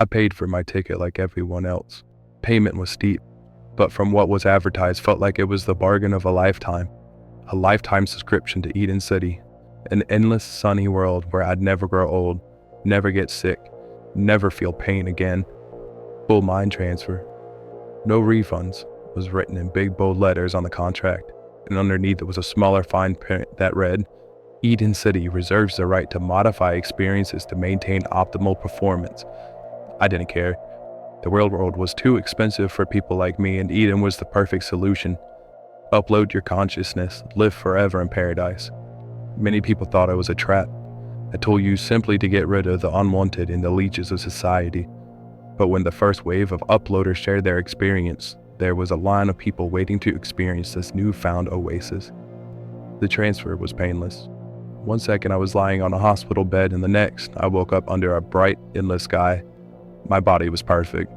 I paid for my ticket like everyone else. Payment was steep, but from what was advertised felt like it was the bargain of a lifetime. A lifetime subscription to Eden City, an endless sunny world where I'd never grow old, never get sick, never feel pain again. Full mind transfer. No refunds was written in big bold letters on the contract, and underneath it was a smaller fine print that read, Eden City reserves the right to modify experiences to maintain optimal performance. I didn't care. The real world was too expensive for people like me, and Eden was the perfect solution. Upload your consciousness, live forever in paradise. Many people thought it was a trap, a tool used simply to get rid of the unwanted and the leeches of society. But when the first wave of uploaders shared their experience, there was a line of people waiting to experience this newfound oasis. The transfer was painless. One second I was lying on a hospital bed, and the next I woke up under a bright, endless sky. My body was perfect.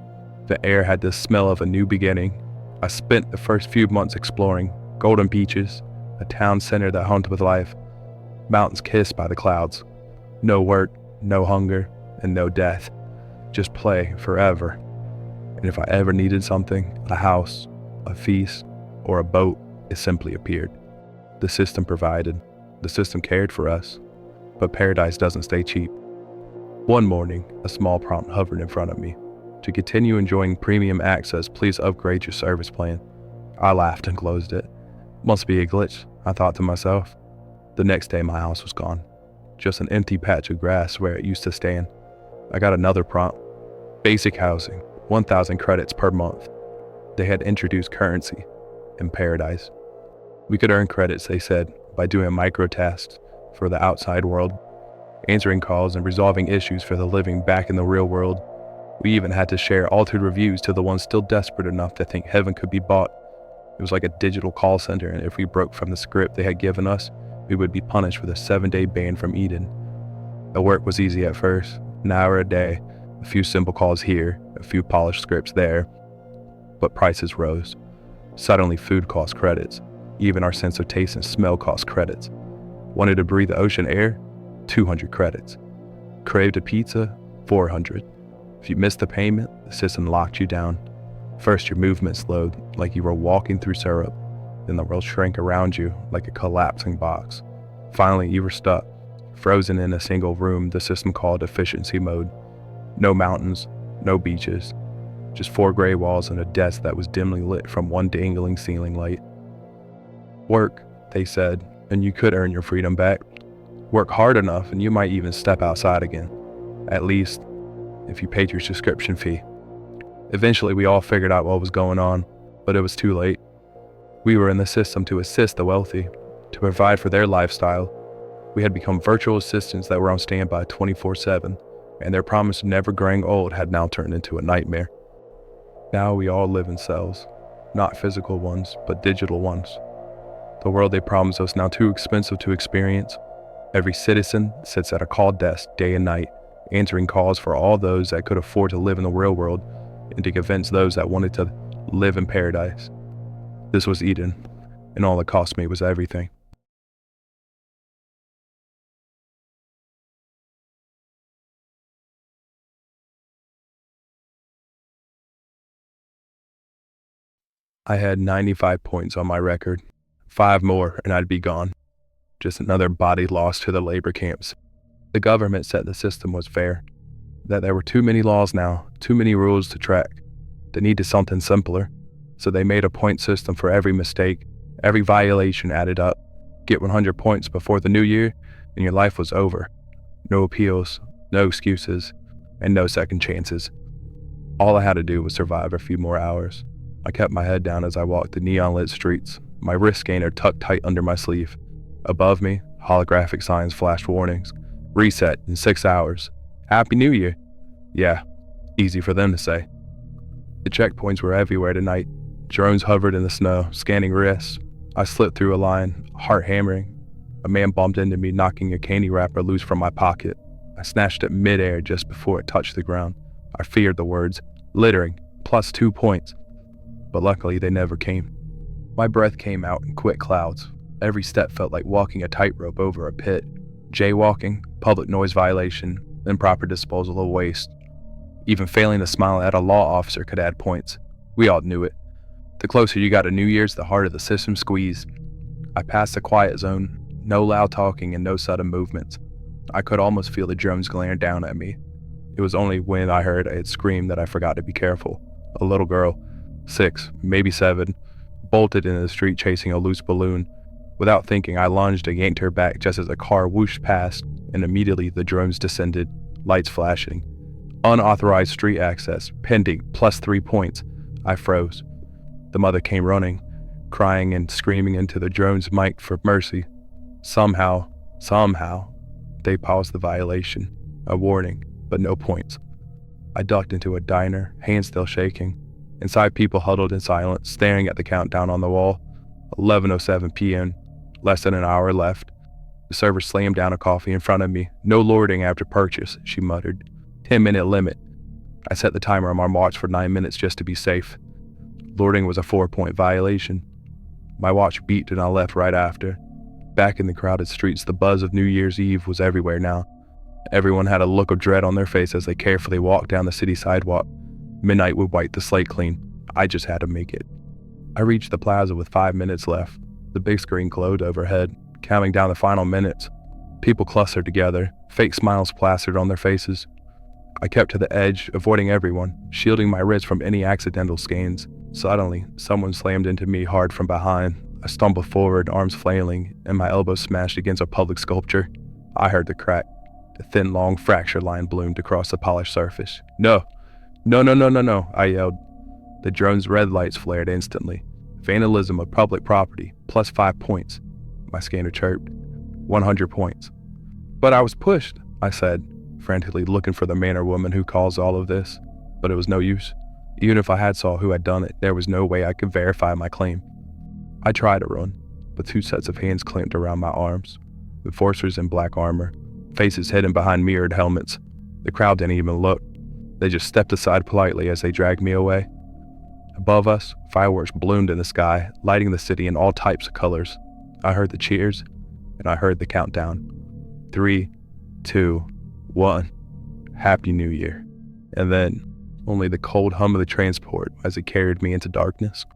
The air had the smell of a new beginning. I spent the first few months exploring golden beaches, a town center that hummed with life, mountains kissed by the clouds. No work, no hunger, and no death. Just play forever. And if I ever needed something, a house, a feast, or a boat, it simply appeared. The system provided. The system cared for us. But paradise doesn't stay cheap. One morning, a small prompt hovered in front of me. To continue enjoying premium access, please upgrade your service plan. I laughed and closed it. Must be a glitch, I thought to myself. The next day my house was gone. Just an empty patch of grass where it used to stand. I got another prompt. Basic housing, 1,000 credits per month. They had introduced currency in paradise. We could earn credits, they said, by doing micro tasks for the outside world, answering calls and resolving issues for the living back in the real world. We even had to share altered reviews to the ones still desperate enough to think heaven could be bought. It was like a digital call center, and if we broke from the script they had given us, we would be punished with a 7-day ban from Eden. The work was easy at first, an hour a day, a few simple calls here, a few polished scripts there. But prices rose. Suddenly food cost credits. Even our sense of taste and smell cost credits. Wanted to breathe the ocean air? 200 credits. Craved a pizza? 400. If you missed the payment, the system locked you down. First your movement slowed, like you were walking through syrup. Then the world shrank around you like a collapsing box. Finally you were stuck, frozen in a single room the system called efficiency mode. No mountains, no beaches, just 4 gray walls and a desk that was dimly lit from one dangling ceiling light. Work, they said, and you could earn your freedom back. Work hard enough and you might even step outside again. At least, if you paid your subscription fee. Eventually we all figured out what was going on, but it was too late. We were in the system to assist the wealthy, to provide for their lifestyle. We had become virtual assistants that were on standby 24/7, and their promise of never growing old had now turned into a nightmare. Now we all live in cells, not physical ones, but digital ones. The world they promised us now too expensive to experience. Every citizen sits at a call desk day and night, answering calls for all those that could afford to live in the real world and to convince those that wanted to live in paradise. This was Eden, and all it cost me was everything. I had 95 points on my record. 5 more and I'd be gone. Just another body lost to the labor camps. The government said the system was fair, that there were too many laws now, too many rules to track. They needed something simpler, so they made a point system for every mistake, every violation added up. Get 100 points before the new year, and your life was over. No appeals, no excuses, and no second chances. All I had to do was survive a few more hours. I kept my head down as I walked the neon-lit streets, my wrist scanner tucked tight under my sleeve. Above me, holographic signs flashed warnings. Reset in 6 hours. Happy New Year. Yeah, easy for them to say. The checkpoints were everywhere tonight. Drones hovered in the snow, scanning wrists. I slipped through a line, heart hammering. A man bumped into me, knocking a candy wrapper loose from my pocket. I snatched it midair just before it touched the ground. I feared the words, littering, plus 2 points. But luckily they never came. My breath came out in quick clouds. Every step felt like walking a tightrope over a pit. Jaywalking, public noise violation, improper disposal of waste. Even failing to smile at a law officer could add points. We all knew it. The closer you got to New Year's, the harder the system squeezed. I passed the quiet zone, no loud talking and no sudden movements. I could almost feel the drones glaring down at me. It was only when I heard it scream that I forgot to be careful. A little girl, 6, maybe 7, bolted into the street chasing a loose balloon. Without thinking, I lunged and yanked her back just as a car whooshed past, and immediately the drones descended, lights flashing. Unauthorized street access, pending, +3 points. I froze. The mother came running, crying and screaming into the drone's mic for mercy. Somehow, they paused the violation. A warning, but no points. I ducked into a diner, hands still shaking. Inside, people huddled in silence, staring at the countdown on the wall. 11:07 p.m., less than an hour left. The server slammed down a coffee in front of me. No lording after purchase, she muttered. 10-minute limit. I set the timer on my watch for 9 minutes just to be safe. Lording was a 4-point violation. My watch beeped and I left right after. Back in the crowded streets, the buzz of New Year's Eve was everywhere now. Everyone had a look of dread on their face as they carefully walked down the city sidewalk. Midnight would wipe the slate clean. I just had to make it. I reached the plaza with 5 minutes left. The big screen glowed overhead, counting down the final minutes. People clustered together, fake smiles plastered on their faces. I kept to the edge, avoiding everyone, shielding my wrist from any accidental scans. Suddenly, someone slammed into me hard from behind. I stumbled forward, arms flailing, and my elbow smashed against a public sculpture. I heard the crack. A thin, long fracture line bloomed across the polished surface. No, I yelled. The drone's red lights flared instantly. Vandalism of public property, +5 points. My scanner chirped. 100 points. But I was pushed, I said, frantically looking for the man or woman who caused all of this. But it was no use. Even if I had saw who had done it, there was no way I could verify my claim. I tried to run, but 2 sets of hands clamped around my arms. Enforcers in black armor, faces hidden behind mirrored helmets. The crowd didn't even look. They just stepped aside politely as they dragged me away. Above us, fireworks bloomed in the sky, lighting the city in all types of colors. I heard the cheers, and I heard the countdown. 3, 2, 1. Happy New Year. And then, only the cold hum of the transport as it carried me into darkness.